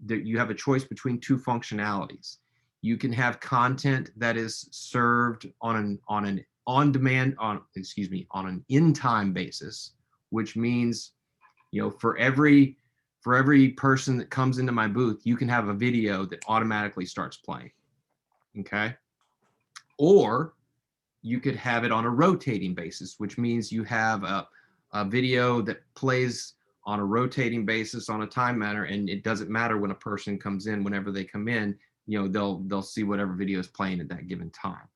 Speaker 1: you have a choice between 2 functionalities. You can have content that is served on an in-time basis, which means, you know, for every person that comes into my booth, you can have a video that automatically starts playing. Okay. Or you could have it on a rotating basis, which means you have a video that plays on a rotating basis on a time manner, and it doesn't matter when a person comes in. Whenever they come in, you know, they'll see whatever video is playing at that given time.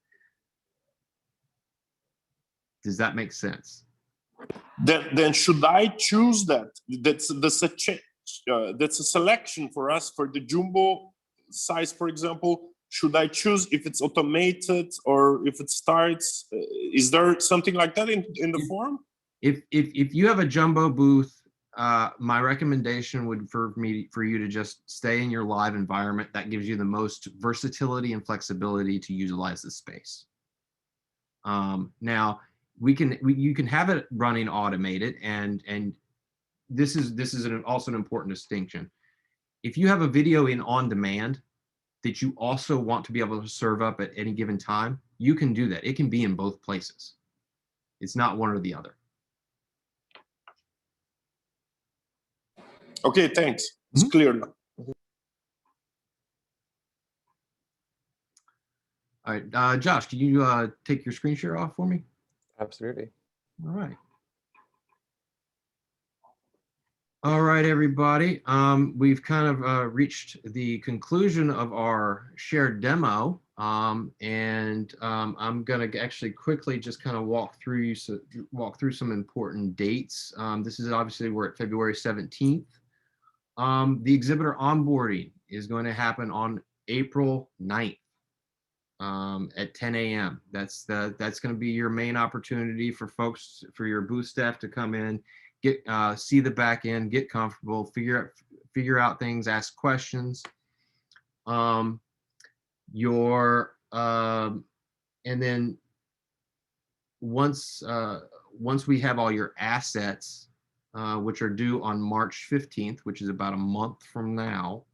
Speaker 1: Does that make sense?
Speaker 3: Then should I choose that? That's a selection for us for the jumbo size, for example. Should I choose if it's automated or if it starts? Is there something like that in the form?
Speaker 1: If you have a jumbo booth, my recommendation would for you to just stay in your live environment. That gives you the most versatility and flexibility to utilize the space. Now you can have it running automated, and this is also an important distinction. If you have a video in on demand that you also want to be able to serve up at any given time, you can do that. It can be in both places. It's not one or the other.
Speaker 3: Okay, thanks. It's clear now.
Speaker 1: All right, Josh, can you take your screen share off for me?
Speaker 2: Absolutely.
Speaker 1: All right. All right, everybody. We've kind of reached the conclusion of our shared demo, and I'm going to actually quickly just kind of walk through some important dates. This is obviously we're at February 17th. The exhibitor onboarding is going to happen on April 9th at 10 a.m. That's going to be your main opportunity for folks, for your booth staff to come in, get see the back end, get comfortable, figure out things, ask questions. And then once we have all your assets, which are due on March 15th, which is about a month from now,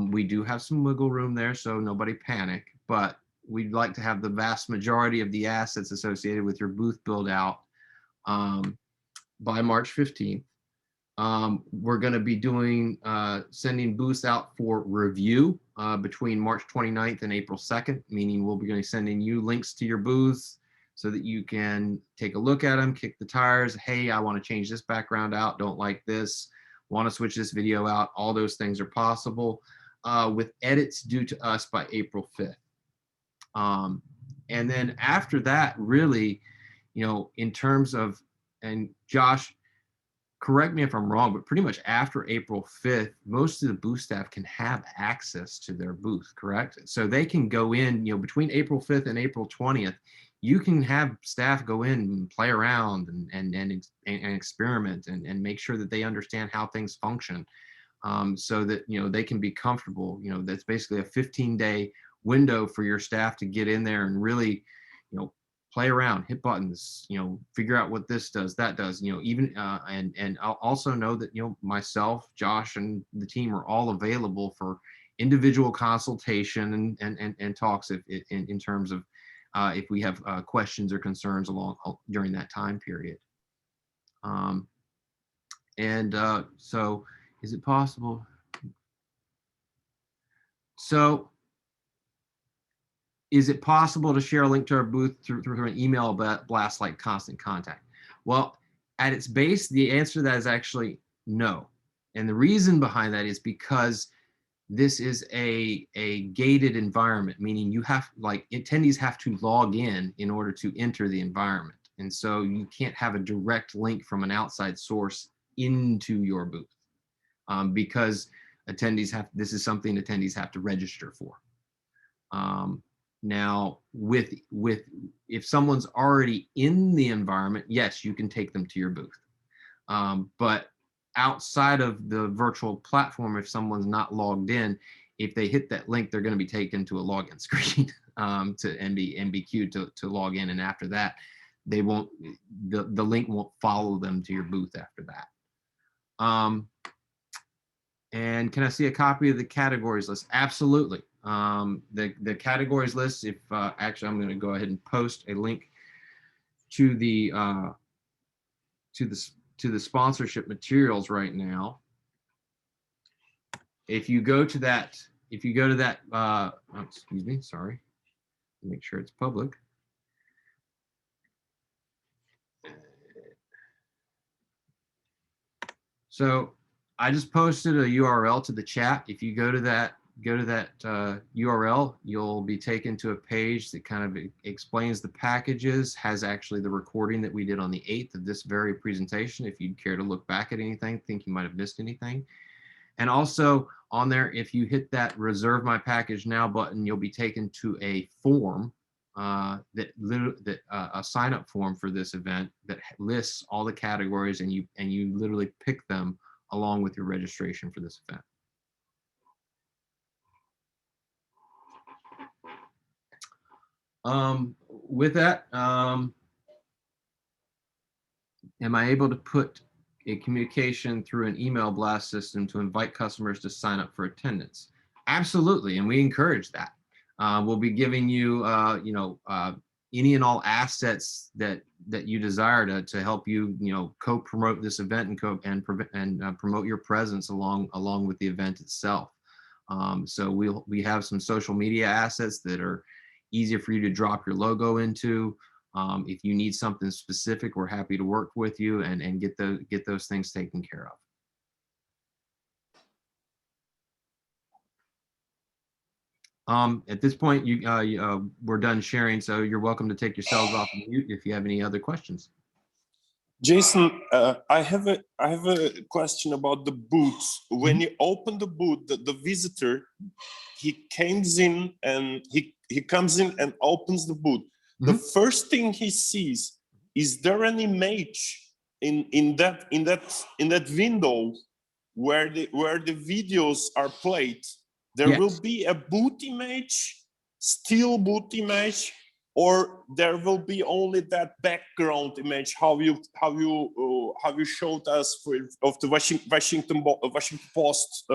Speaker 1: we do have some wiggle room there, so nobody panic, but we'd like to have the vast majority of the assets associated with your booth build out by March 15th. We're going to be doing sending booths out for review between March 29th and April 2nd, meaning we'll be going to sending you links to your booths so that you can take a look at them, kick the tires. Hey, I want to change this background out, don't like this, want to switch this video out. All those things are possible with edits due to us by April 5th. And then after that, really, in terms of, and Josh, correct me if I'm wrong, but pretty much after April 5th, most of the booth staff can have access to their booth, correct? So they can go in, between April 5th and April 20th, you can have staff go in and play around and experiment and make sure that they understand how things function, so that, they can be comfortable. That's basically a 15-day window for your staff to get in there and really, play around, hit buttons, figure out what this does, that does, even, and I'll also know that, myself, Josh, and the team are all available for individual consultation and talks in terms of if we have questions or concerns during that time period. So is it possible? So is it possible to share a link to our booth through an email blast like Constant Contact? Well, at its base, the answer to that is actually no. And the reason behind that is because this is a gated environment, meaning attendees have to log in order to enter the environment. And so you can't have a direct link from an outside source into your booth because this is something attendees have to register for. Now, if someone's already in the environment, yes, you can take them to your booth. But outside of the virtual platform, if someone's not logged in, if they hit that link, they're going to be taken to a login screen and be queued to log in. And after that, the link won't follow them to your booth after that. And can I see a copy of the categories list? Absolutely. The categories list, if actually I'm going to go ahead and post a link to the sponsorship materials right now. If you go to that, oh, excuse me, sorry, make sure it's public. So I just posted a URL to the chat. If you go to that URL, you'll be taken to a page that kind of explains the packages, has actually the recording that we did on the 8th of this very presentation, if you'd care to look back at anything, think you might have missed anything. And also on there, if you hit that Reserve My Package Now button, you'll be taken to a form, a sign-up form for this event that lists all the categories, and you literally pick them along with your registration for this event. With that, am I able to put a communication through an email blast system to invite customers to sign up for attendance? Absolutely, and we encourage that. We'll be giving you, any and all assets that you desire to help you, co-promote this event and promote your presence along with the event itself. So we have some social media assets that are easier for you to drop your logo into. If you need something specific, we're happy to work with you and get those things taken care of. At this point, we're done sharing, so you're welcome to take yourselves off mute if you have any other questions.
Speaker 3: Jason, I have a question about the booth. When you open the booth, the visitor, he comes in and he comes in and opens the booth. The first thing he sees, is there an image in that window where the videos are played? There
Speaker 1: Yes.
Speaker 3: will be a boot image, still boot image, or there will be only that background image how you showed us of the Washington Post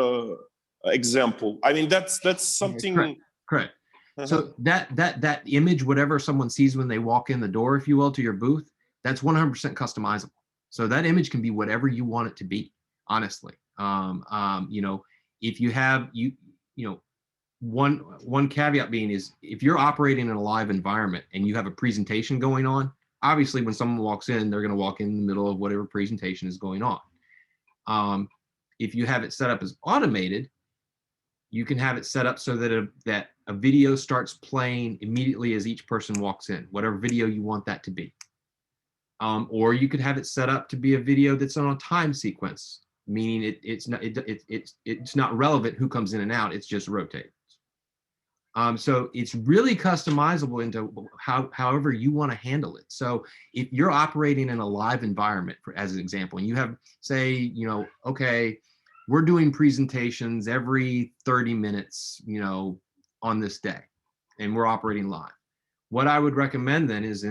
Speaker 3: example. I mean, that's something.
Speaker 1: Correct. So that image, whatever someone sees when they walk in the door, if you will, to your booth, that's 100% customizable. So that image can be whatever you want it to be, honestly. You know, if you have one caveat being is if you're operating in a live environment and you have a presentation going on, obviously when someone walks in, they're going to walk in the middle of whatever presentation is going on. If you have it set up as automated, you can have it set up so that a video starts playing immediately as each person walks in, whatever video you want that to be. Or you could have it set up to be a video that's on a time sequence, meaning it's not relevant who comes in and out, it's just rotated. So it's really customizable into however you want to handle it. So if you're operating in a live environment, as an example, and you have, say, okay, we're doing presentations every 30 minutes, on this day, and we're operating live. What I would recommend then is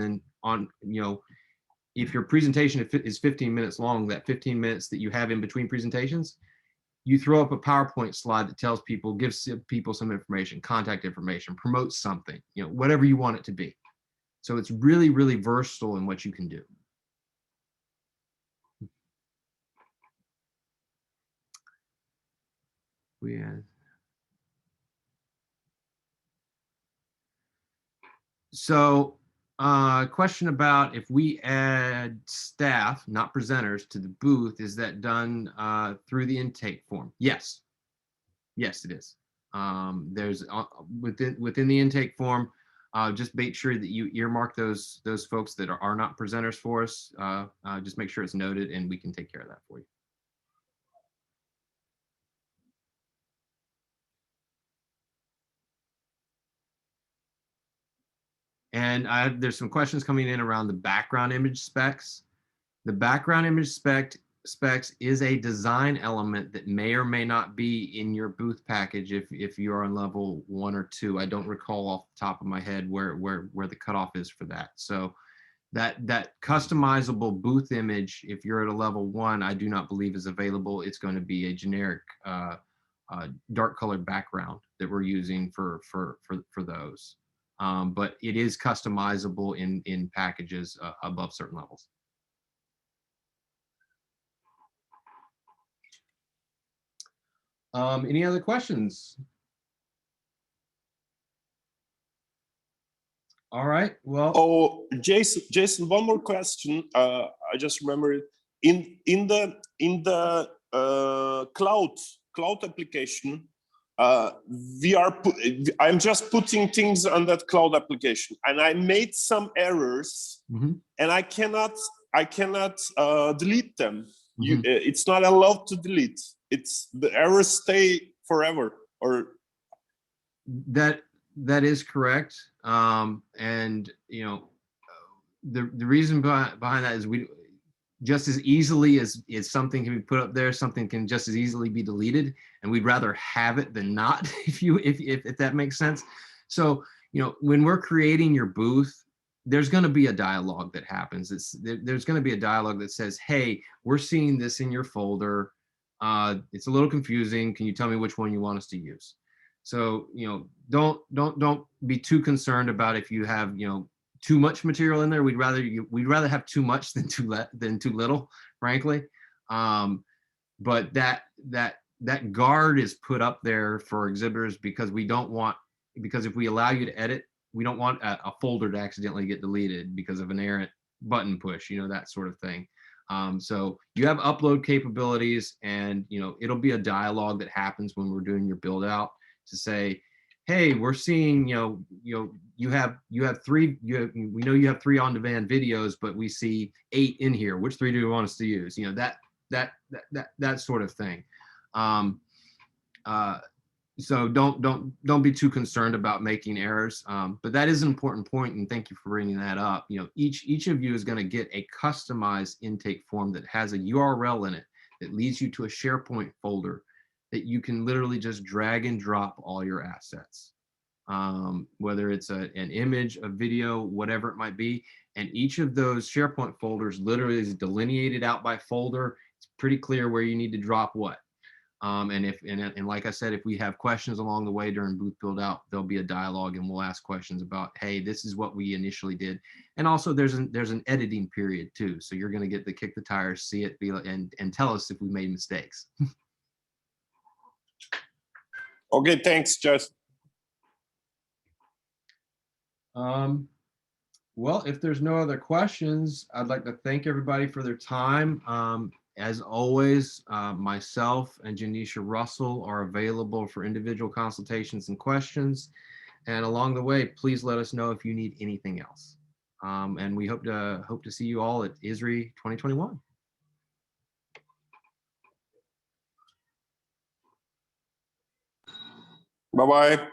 Speaker 1: if your presentation is 15 minutes long, that 15 minutes that you have in between presentations, you throw up a PowerPoint slide that tells people, gives people some information, contact information, promotes something, whatever you want it to be. So it's really, really versatile in what you can do. So question about if we add staff, not presenters, to the booth, is that done through the intake form? Yes. Yes, it is. There's within the intake form, just make sure that you earmark those folks that are not presenters for us. Just make sure it's noted, and we can take care of that for you. And there's some questions coming in around the background image specs. The background image specs is a design element that may or may not be in your booth package if you're on level 1 or 2. I don't recall off the top of my head where the cutoff is for that. So that customizable booth image, if you're at a level 1, I do not believe is available. It's going to be a generic dark colored background that we're using for those. But it is customizable in packages above certain levels. Any other questions? All right. Well.
Speaker 3: Oh, Jason, one more question. I just remembered in the cloud application. I'm just putting things on that cloud application, and I made some errors, and I cannot delete them. It's not allowed to delete. The errors stay forever. Or
Speaker 1: that is correct. And the reason behind that is we just as easily as something can be put up there, something can just as easily be deleted, and we'd rather have it than not, if that makes sense. So when we're creating your booth, there's going to be a dialogue that happens. There's going to be a dialogue that says, hey, we're seeing this in your folder. It's a little confusing. Can you tell me which one you want us to use? So don't be too concerned about if you have too much material in there. We'd rather have too much than too little, frankly. But that guard is put up there for exhibitors because if we allow you to edit, we don't want a folder to accidentally get deleted because of an errant button push, that sort of thing. So you have upload capabilities, and it'll be a dialogue that happens when we're doing your build out to say, hey, we're seeing, we know you have 3 on-demand videos, but we see 8 in here. Which 3 do you want us to use? That sort of thing. So don't be too concerned about making errors. But that is an important point, and thank you for bringing that up. Each of you is going to get a customized intake form that has a URL in it that leads you to a SharePoint folder that you can literally just drag and drop all your assets, whether it's an image, a video, whatever it might be. And each of those SharePoint folders literally is delineated out by folder. It's pretty clear where you need to drop what. And like I said, if we have questions along the way during booth build out, there'll be a dialogue and we'll ask questions about, hey, this is what we initially did. And also there's an editing period too. So you're going to get to kick the tires, see it, and tell us if we made mistakes.
Speaker 3: Okay, thanks, Jess.
Speaker 1: Well, if there's no other questions, I'd like to thank everybody for their time. As always, myself and Janisha Russell are available for individual consultations and questions. And along the way, please let us know if you need anything else. And we hope to see you all at ISRI 2021.
Speaker 3: Bye-bye.